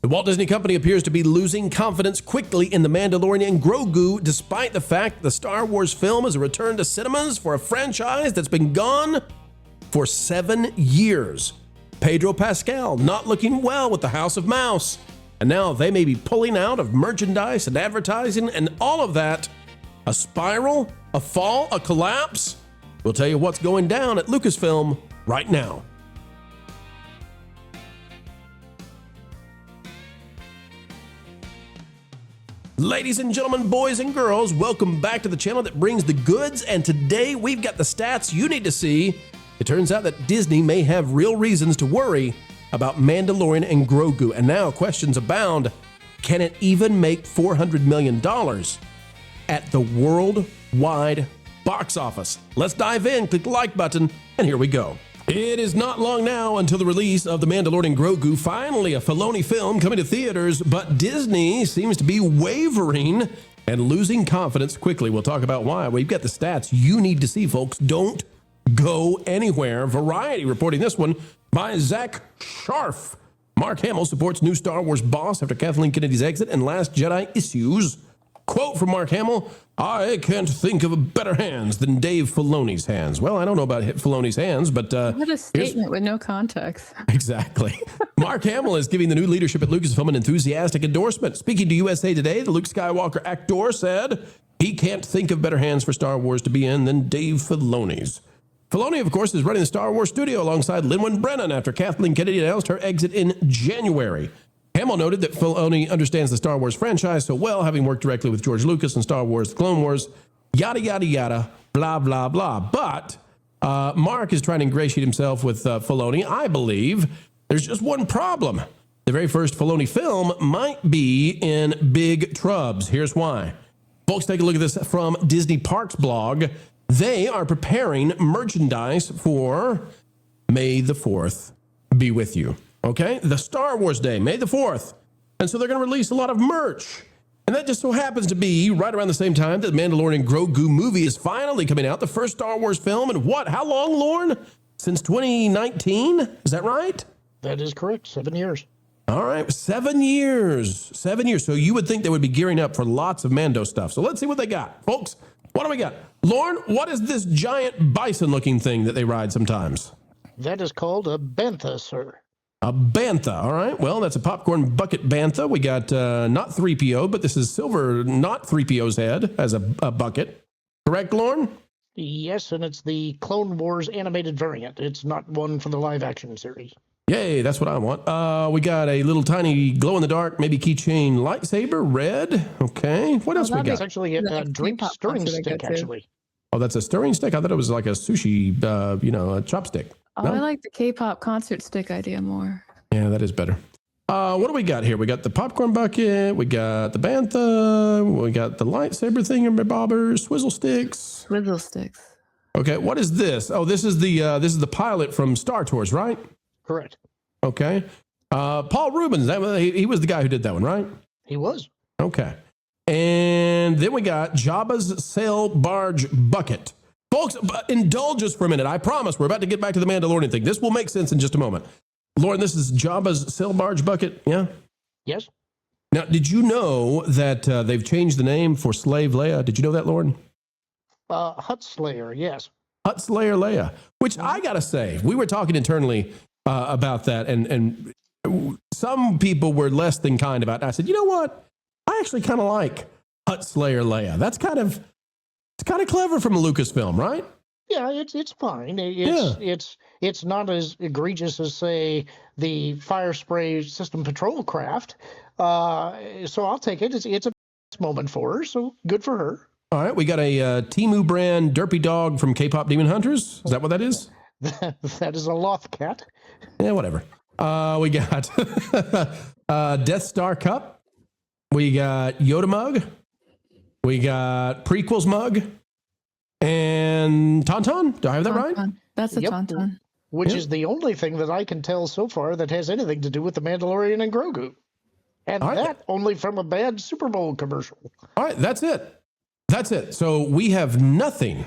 The Walt Disney Company appears to be losing confidence quickly in The Mandalorian and Grogu, despite the fact the Star Wars film is a return to cinemas for a franchise that's been gone for 7 years. Pedro Pascal not looking well with the House of Mouse, and now they may be pulling out of merchandise and advertising and all of that. A spiral, a fall, a collapse? We'll tell you what's going down at Lucasfilm right now. Ladies and gentlemen, boys and girls, welcome back to the channel that brings the goods, and today we've got the stats you need to see. It turns out that Disney may have real reasons to worry about Mandalorian and Grogu, and now questions abound. Can it even make $400 million at the worldwide box office? Let's dive in, click the like button, and here we go. It is not long now until the release of The Mandalorian and Grogu, finally a Filoni film coming to theaters, but Disney seems to be wavering and losing confidence quickly. We'll talk about why. We've got the stats you need to see, folks. Don't go anywhere. Variety reporting this one by Zach Scharf. Mark Hamill supports new Star Wars boss after Kathleen Kennedy's exit and Last Jedi issues. Quote from Mark Hamill, "I can't think of better hands than Dave Filoni's hands." Well, I don't know about Filoni's hands, but what a statement with no context. Exactly. Mark Hamill is giving the new leadership at Lucasfilm an enthusiastic endorsement. Speaking to USA Today, the Luke Skywalker actor said he can't think of better hands for Star Wars to be in than Dave Filoni's. Filoni, of course, is running the Star Wars studio alongside Lin-Manuel Brennan after Kathleen Kennedy announced her exit in January. Hamill noted that Filoni understands the Star Wars franchise so well, having worked directly with George Lucas on Star Wars, The Clone Wars, yada, yada, yada, blah, blah, blah. But Mark is trying to ingratiate himself with Filoni. I believe there's just one problem. The very first Filoni film might be in big trubs. Here's why. Folks, take a look at this from Disney Parks blog. They are preparing merchandise for May the 4th be with you. Okay, the Star Wars Day, May the 4th. And so they're going to release a lot of merch. And that just so happens to be right around the same time that the Mandalorian and Grogu movie is finally coming out, the first Star Wars film. And what, how long, Lorne? Since 2019? Is that right? That is correct, 7 years. All right, 7 years. 7 years. So you would think they would be gearing up for lots of Mando stuff. So let's see what they got. Folks, what do we got? Lorne, what is this giant bison-looking thing that they ride sometimes? That is called a bantha, sir. A bantha, all right. Well, that's a popcorn bucket bantha. We got not 3PO, but this is Zilver, not 3PO's head, as a bucket. Correct, Lorne? Yes, and it's the Clone Wars animated variant. It's not one from the live-action series. Yay, that's what I want. We got a little tiny glow-in-the-dark, maybe keychain lightsaber, red. Okay, what else we got? It's actually a drink stirring stick, actually. Oh, that's a stirring stick? I thought it was like a sushi, a chopstick. Oh, no? I like the K-pop concert stick idea more. Yeah, that is better. What do we got here? We got the popcorn bucket. We got the bantha. We got the lightsaber thingamabobbers, swizzle sticks. Swizzle sticks. Okay, what is this? Oh, this is the pilot from Star Tours, right? Correct. Okay. Paul Rubens. He was the guy who did that one, right? He was. Okay. And then we got Jabba's sail barge bucket. Folks, indulge us for a minute. I promise we're about to get back to the Mandalorian thing. This will make sense in just a moment. Lauren, this is Jabba's sail barge bucket, yeah? Yes. Now, did you know that they've changed the name for Slave Leia? Did you know that, Lauren? Hut Slayer, yes. Hut Slayer Leia, which I got to say, we were talking internally about that, and some people were less than kind about it. I said, you know what? I actually kind of like Hut Slayer Leia. It's kind of clever from a Lucasfilm, right? Yeah, it's fine. It's not as egregious as, say, the fire spray system patrol craft. So I'll take it. It's a moment for her, so good for her. All right, we got a Temu brand derpy dog from K-pop Demon Hunters. Is that what that is? That is a Loth cat. Yeah, whatever. We got Death Star Cup. We got Yoda mug. We got Prequels mug. And Tauntaun. Do I have that right? That's a Tauntaun. Which is the only thing that I can tell so far that has anything to do with the Mandalorian and Grogu. And that only from a bad Super Bowl commercial. All right, that's it. That's it. So we have nothing.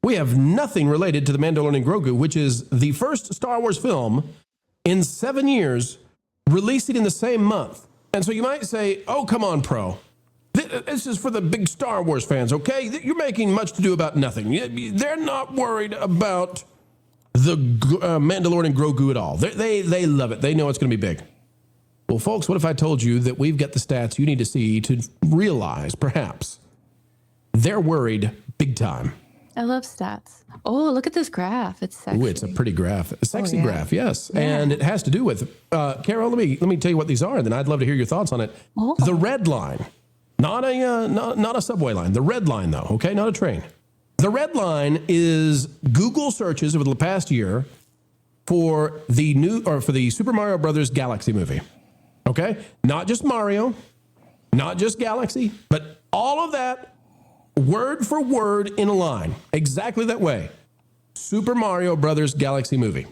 We have nothing related to the Mandalorian and Grogu, which is the first Star Wars film in 7 years releasing in the same month. And so you might say, oh, come on, Pro. This is for the big Star Wars fans, okay? You're making much to do about nothing. They're not worried about the Mandalorian and Grogu at all. They love it. They know it's going to be big. Well, folks, what if I told you that we've got the stats you need to see to realize, perhaps, they're worried big time. I love stats. Oh, look at this graph. It's sexy. Ooh, it's a pretty graph. A sexy graph, yes. Yeah. And it has to do with, Carol, let me tell you what these are, and then I'd love to hear your thoughts on it. Oh. The red line, not a subway line. The red line, though, okay? Not a train. The red line is Google searches over the past year for the Super Mario Brothers Galaxy movie. Okay? Not just Mario, not just Galaxy, but all of that word for word in a line. Exactly that way. Super Mario Brothers Galaxy movie.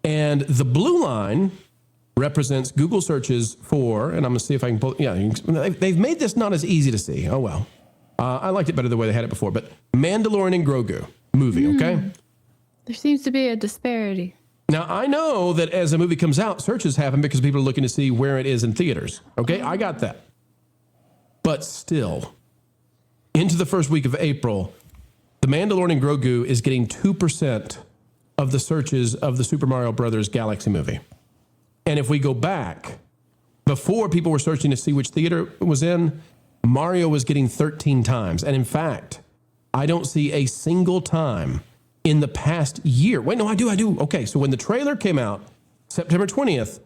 And the blue line represents Google searches for, and I'm going to see if I can pull, they've made this not as easy to see. Oh, well. I liked it better the way they had it before, but Mandalorian and Grogu movie, okay? There seems to be a disparity. Now, I know that as a movie comes out, searches happen because people are looking to see where it is in theaters. Okay, I got that. But still, into the first week of April, The Mandalorian and Grogu is getting 2% of the searches of the Super Mario Brothers Galaxy movie. And if we go back, before people were searching to see which theater it was in, Mario was getting 13 times. And in fact, I don't see a single time in the past year. Wait, no, I do. Okay, so when the trailer came out, September 20th,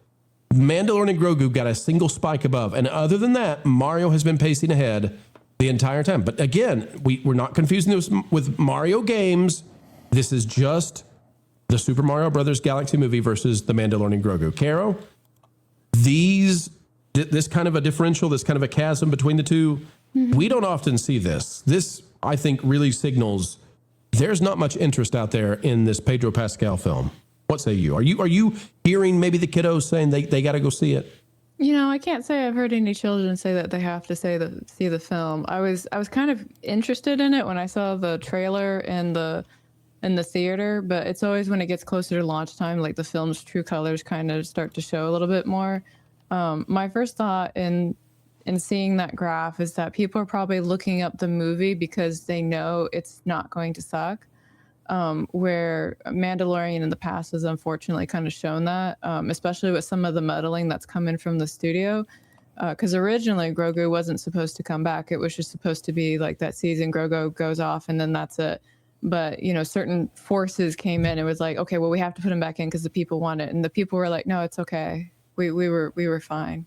Mandalorian and Grogu got a single spike above. And other than that, Mario has been pacing ahead the entire time. But again, we're not confusing this with Mario games. This is just the Super Mario Brothers Galaxy movie versus the Mandalorian and Grogu. Caro, this kind of a differential, this kind of a chasm between the two, we don't often see this. This, I think, really signals there's not much interest out there in this Pedro Pascal film. What say you? Are you hearing maybe the kiddos saying they got to go see it? I can't say I've heard any children say that they have to see the film. I was kind of interested in it when I saw the trailer in the theater, but it's always when it gets closer to launch time, like the film's true colors kind of start to show a little bit more. My first thought in seeing that graph is that people are probably looking up the movie because they know it's not going to suck. Where Mandalorian in the past has unfortunately kind of shown that, especially with some of the meddling that's coming from the studio. Because originally Grogu wasn't supposed to come back. It was just supposed to be like that season Grogu goes off and then that's it. But, certain forces came in and was like, okay, well, we have to put him back in because the people want it. And the people were like, no, it's okay. We were fine.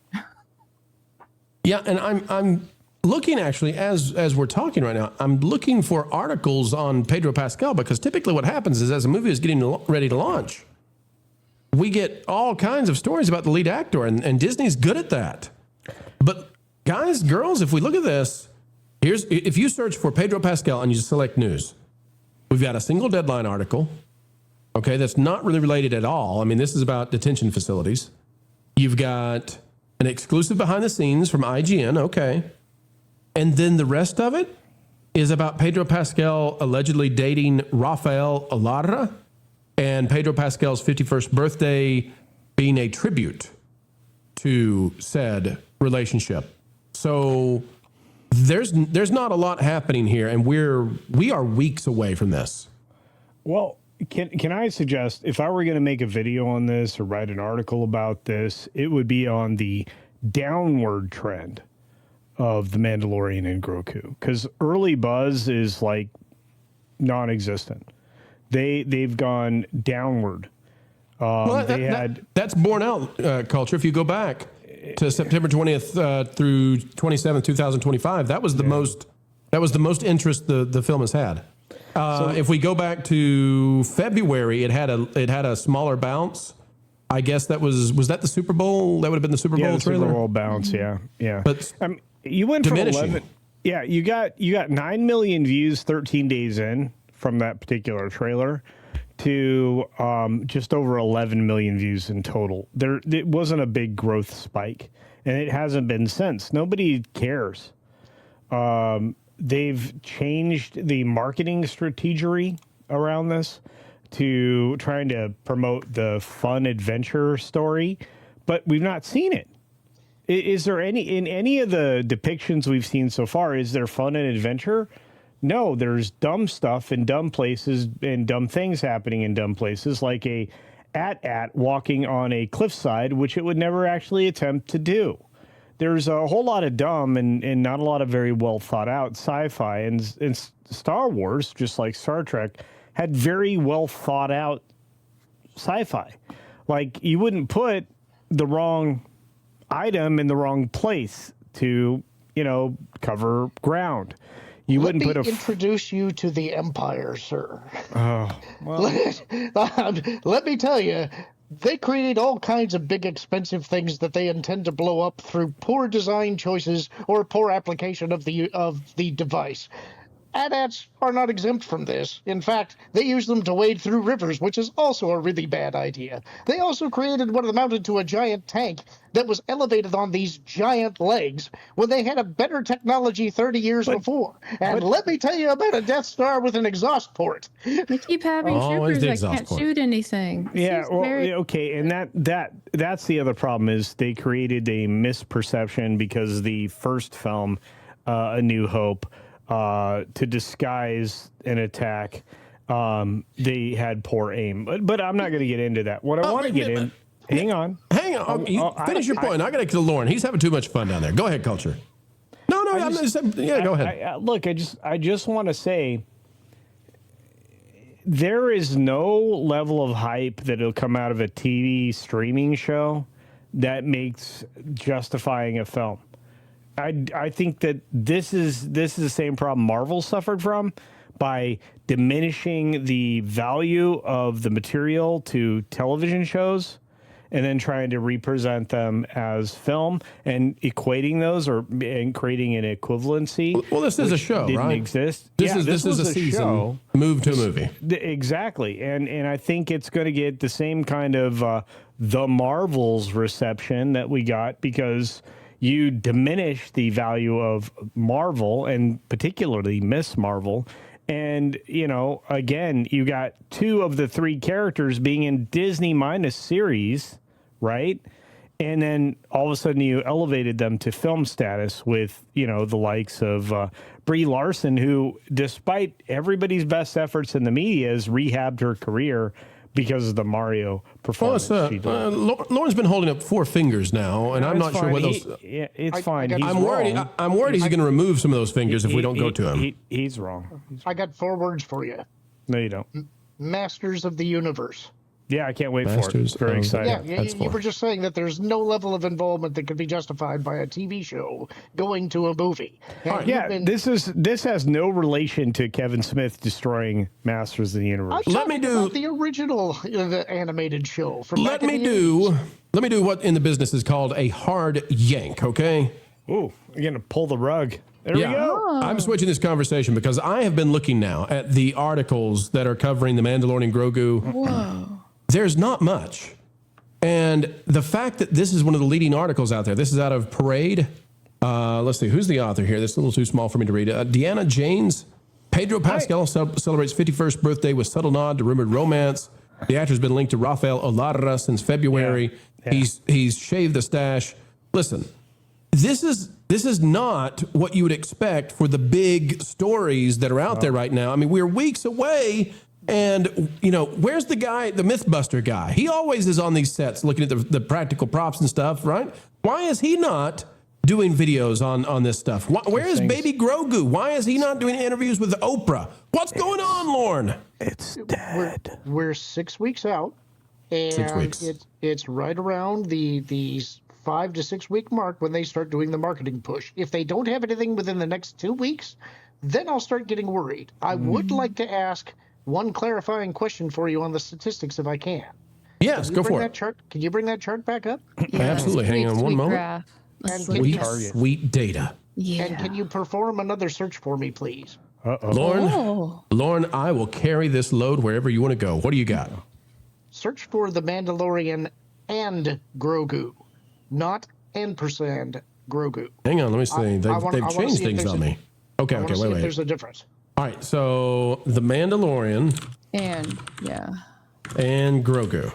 Yeah, and I'm looking actually as we're talking right now, I'm looking for articles on Pedro Pascal because typically what happens is as a movie is getting ready to launch, we get all kinds of stories about the lead actor, and Disney's good at that. But guys, girls, if we look at this, if you search for Pedro Pascal and you select news, we've got a single Deadline article, okay, that's not really related at all. I mean, this is about detention facilities. You've got an exclusive behind the scenes from IGN, okay. And then the rest of it is about Pedro Pascal allegedly dating Rafael Alarra and Pedro Pascal's 51st birthday being a tribute to said relationship. So there's not a lot happening here, and we are weeks away from this. Well, can I suggest, if I were going to make a video on this or write an article about this, it would be on the downward trend of the Mandalorian and Grogu, because early buzz is like non-existent. They've gone downward. That's borne out culture. If you go back to September 20th through 27th, 2025, that was the most interest the film has had. If we go back to February, it had a smaller bounce. I guess that was that the Super Bowl? That would have been the Super Bowl trailer. Super Bowl bounce, yeah. But you went diminishing. From 11. Yeah, you got 9 million views 13 days in from that particular trailer to just over 11 million views in total. It wasn't a big growth spike, and it hasn't been since. Nobody cares. They've changed the marketing strategy around this to trying to promote the fun adventure story, but we've not seen it. Is there in any of the depictions we've seen so far, is there fun and adventure? No, there's dumb stuff in dumb places and dumb things happening in dumb places, like a AT-AT walking on a cliffside, which it would never actually attempt to do. There's a whole lot of dumb and not a lot of very well thought out sci-fi. And Star Wars, just like Star Trek, had very well thought out sci-fi. Like, you wouldn't put the wrong item in the wrong place to, cover ground. You wouldn't put introduce you to the Empire, sir. Oh, well. Let me tell you, they create all kinds of big, expensive things that they intend to blow up through poor design choices or poor application of the device. AT-ATs are not exempt from this. In fact, they use them to wade through rivers, which is also a really bad idea. They also created one that mounted to a giant tank that was elevated on these giant legs when they had a better technology 30 years before. And let me tell you about a Death Star with an exhaust port. They keep having Always troopers the that can't exhaust port. shoot anything. Yeah, okay, and that's the other problem is they created a misperception because the first film, A New Hope, to disguise an attack, they had poor aim. But I'm not going to get into that. What I want to get in... Hang on. Finish your point. I got to kill Lauren. He's having too much fun down there. Go ahead, Culture. No, go ahead. Look, I just want to say there is no level of hype that'll come out of a TV streaming show that makes justifying a film. I think that this is the same problem Marvel suffered from by diminishing the value of the material to television shows and then trying to represent them as film and equating those and creating an equivalency. Well, this is a show, didn't right? exist. This is a season. Show. Move to a movie. Exactly. And I think it's going to get the same kind of the Marvels reception that we got because you diminish the value of Marvel and particularly Miss Marvel. And, again, you got 2 of the 3 characters being in Disney minus series, right? And then all of a sudden you elevated them to film status with, the likes of Brie Larson, who, despite everybody's best efforts in the media, has rehabbed her career because of the Mario performance. Lauren's been holding up 4 fingers now, and I'm not sure what those... It's fine. I'm worried he's going to remove some of those fingers if we don't go to him. He's wrong. I got 4 words for you. No, you don't. Masters of the Universe. Yeah, I can't wait for it. Very excited. Yeah, you were just saying that there's no level of involvement that could be justified by a TV show going to a movie. This has no relation to Kevin Smith destroying Masters of the Universe. Let me do the original the animated show. From let me do what in the business is called a hard yank. Okay. Ooh, you're gonna pull the rug. There we go. I'm switching this conversation because I have been looking now at the articles that are covering the Mandalorian and Grogu. Whoa. There's not much. And the fact that this is one of the leading articles out there, this is out of Parade. Let's see, who's the author here? This is a little too small for me to read. Deanna Janes. Pedro Pascal celebrates 51st birthday with subtle nod to rumored romance. The actor's been linked to Rafael Olarra since February. Yeah. He's shaved the stash. Listen, this is not what you would expect for the big stories that are out there right now. I mean, we're weeks away. And, where's the guy, the Mythbuster guy? He always is on these sets looking at the practical props and stuff, right? Why is he not doing videos on this stuff? Where is Baby Grogu? Why is he not doing interviews with Oprah? What's going on, Lauren? It's dead. We're 6 weeks out. And 6 weeks. It's right around the 5 to 6 week mark when they start doing the marketing push. If they don't have anything within the next 2 weeks, then I'll start getting worried. I would like to ask one clarifying question for you on the statistics, if I can. Yes, go for it. Can you bring that chart back up? Absolutely. Hang on one moment. Graph. Sweet data. Yeah. And can you perform another search for me, please? Lauren, I will carry this load wherever you want to go. What do you got? Search for the Mandalorian and Grogu, not ampersand Grogu. Hang on, let me see. They've changed things on me. Okay, wait. There's a difference. All right, so the Mandalorian and Grogu.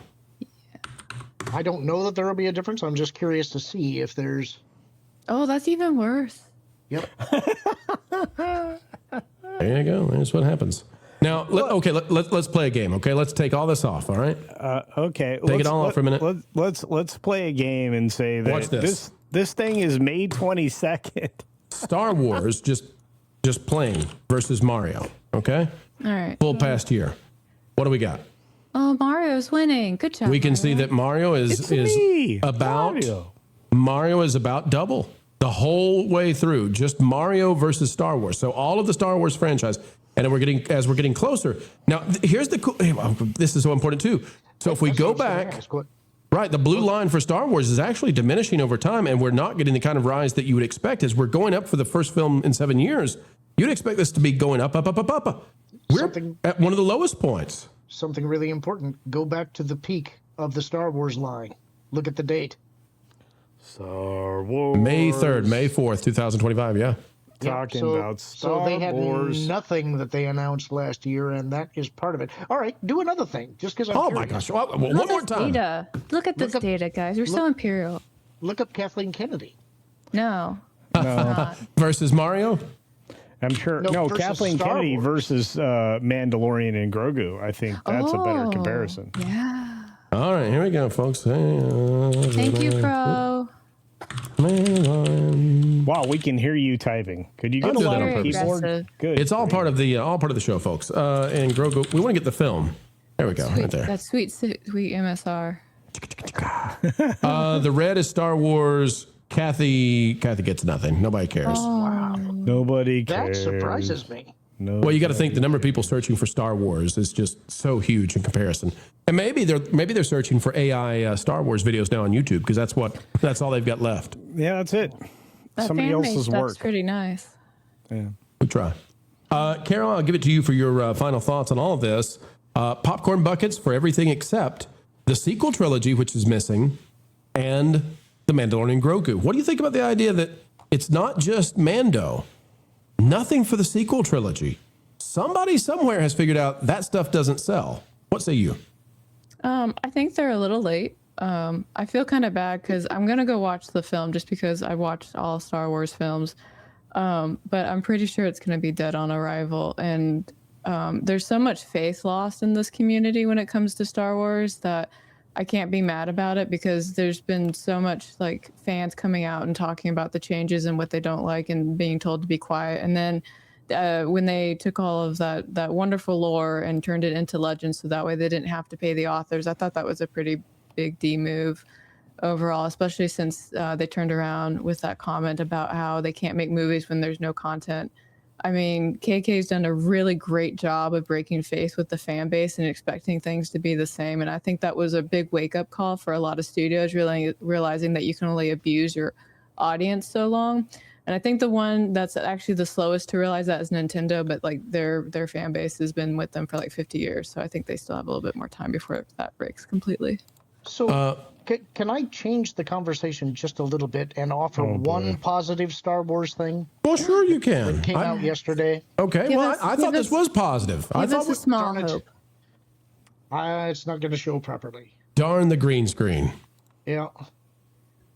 I don't know that there will be a difference. I'm just curious to see if there's. Oh, that's even worse. Yep. There you go. That's what happens. Now, let's play a game. Okay, let's take all this off. All right. Okay. Take it all off for a minute. Let's play a game and say that Watch this. This thing is May 22nd. Star Wars just playing versus Mario. Okay. All right. Full past year. What do we got? Oh, Mario's winning. Good job. We can see Mario. that Mario Mario is about double the whole way through. Just Mario versus Star Wars. So all of the Star Wars franchise, and we're getting closer. Now, here's the cool. This is so important too. So if we go back, right, the blue line for Star Wars is actually diminishing over time, and we're not getting the kind of rise that you would expect. As we're going up for the first film in 7 years, you'd expect this to be going up. We're at one of the lowest points. Something really important. Go back to the peak of the Star Wars line. Look at the date. Star Wars. May 3rd, May 4th, 2025. Yeah. Talking about Star So they had Wars. nothing that they announced last year, and that is part of it. All right, do another thing, just because I'm Oh curious. my gosh. Well, one Look more at time. data. Look at this data, guys. We're so imperial. Look up Kathleen Kennedy. No. No, Versus Mario? I'm sure. No, No, versus Kathleen Star Kennedy Wars. versus Mandalorian and Grogu. I think that's a better comparison. Yeah. All right, here we go, folks. Thank you, Pro. Wow, we can hear you typing. Could you get a do that louder on purpose. keyboard? Aggressive. Good. It's all part of the show, folks. And Grogu, we want to get the film. There we go, right there. That's sweet MSR. The red is Star Wars. Kathy gets nothing. Nobody cares. Nobody That cares. surprises me. Well, you got to think the number of people searching for Star Wars is just so huge in comparison. And maybe they're searching for AI Star Wars videos now on YouTube because that's all they've got left. Yeah, that's it. That Somebody fan else's base, work. That's pretty nice. We try. Carol, I'll give it to you for your final thoughts on all of this. Popcorn buckets for everything except the sequel trilogy, which is missing, and the Mandalorian and Grogu. What do you think about the idea that it's not just Mando? Nothing for the sequel trilogy. Somebody somewhere has figured out that stuff doesn't sell. What say you? I think they're a little late. I feel kind of bad because I'm going to go watch the film just because I watched all Star Wars films. But I'm pretty sure it's going to be dead on arrival. And there's so much faith lost in this community when it comes to Star Wars that I can't be mad about it because there's been so much like fans coming out and talking about the changes and what they don't like and being told to be quiet. And then when they took all of that wonderful lore and turned it into legends so that way they didn't have to pay the authors, I thought that was a pretty big D move overall, especially since they turned around with that comment about how they can't make movies when there's no content. I mean, KK's done a really great job of breaking faith with the fan base and expecting things to be the same. And I think that was a big wake-up call for a lot of studios, really realizing that you can only abuse your audience so long. And I think the one that's actually the slowest to realize that is Nintendo, but like their fan base has been with them for like 50 years. So I think they still have a little bit more time before that breaks completely. So can I change the conversation just a little bit and offer one positive Star Wars thing? Well, sure you can. That came out yesterday. Okay, Give well, us- I give thought this us- was positive. I Give thought us a small darn it. hope. It's not going to show properly. darn the green screen. Yeah.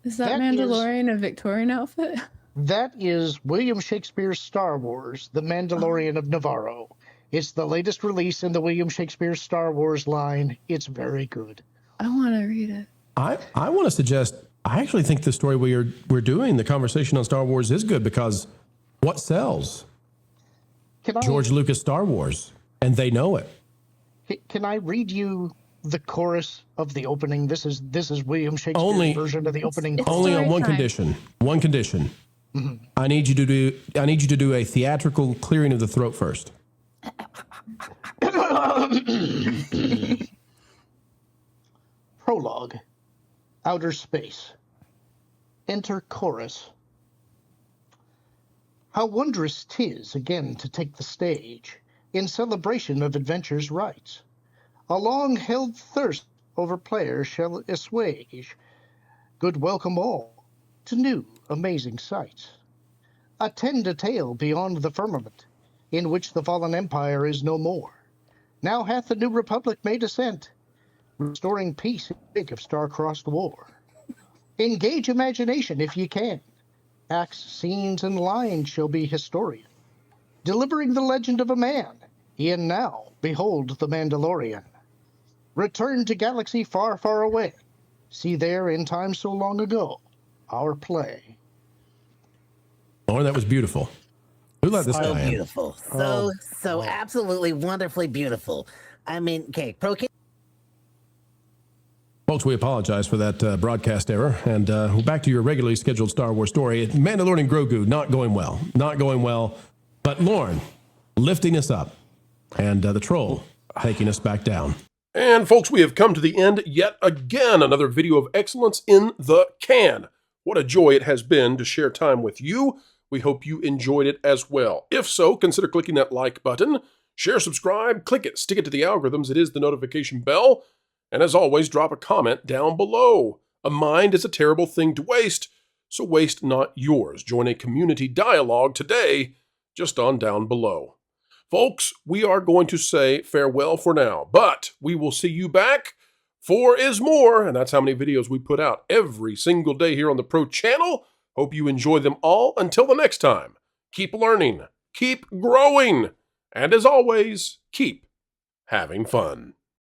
Is that That Mandalorian a Victorian outfit? That is William Shakespeare's Star Wars, The Mandalorian of Navarro. It's the latest release in the William Shakespeare Star Wars line. It's very good. I want to read it. I want to suggest, I actually think the story we're doing, the conversation on Star Wars is good because what sells? George Lucas Star Wars, and they know it. Can I read you the chorus of the opening? This is William Shakespeare's Only- version of the opening. it's- Only on story one time. condition. One condition. I need you to do a theatrical clearing of the throat first. Prologue. Outer space. Enter chorus. How wondrous 'tis again to take the stage in celebration of adventure's rights. A long-held thirst over players shall assuage. Good welcome all to new amazing sights. Attend a tale beyond the firmament, in which the fallen empire is no more. Now hath the new republic made ascent Restoring peace in the wake of star-crossed war. Engage imagination if you can. Acts, scenes, and lines shall be historian. Delivering the legend of a man. E'en now, behold the Mandalorian. Return to galaxy far, far away. See there in time so long ago, our play. Oh, that was beautiful. Who let this So guy in? beautiful. So absolutely wonderfully beautiful. I mean, okay, Folks, we apologize for that broadcast error. And back to your regularly scheduled Star Wars story. Mandalorian and Grogu, not going well. Not going well. But Lauren lifting us up. And the troll taking us back down. And folks, we have come to the end yet again. Another video of excellence in the can. What a joy it has been to share time with you. We hope you enjoyed it as well. If so, consider clicking that like button. Share, subscribe, click it, stick it to the algorithms. It is the notification bell. And as always, drop a comment down below. A mind is a terrible thing to waste, so waste not yours. Join a community dialogue today, just on down below. Folks, we are going to say farewell for now, but we will see you back. 4 is more, and that's how many videos we put out every single day here on the Pro Channel. Hope you enjoy them all. Until the next time, keep learning, keep growing, and as always, keep having fun.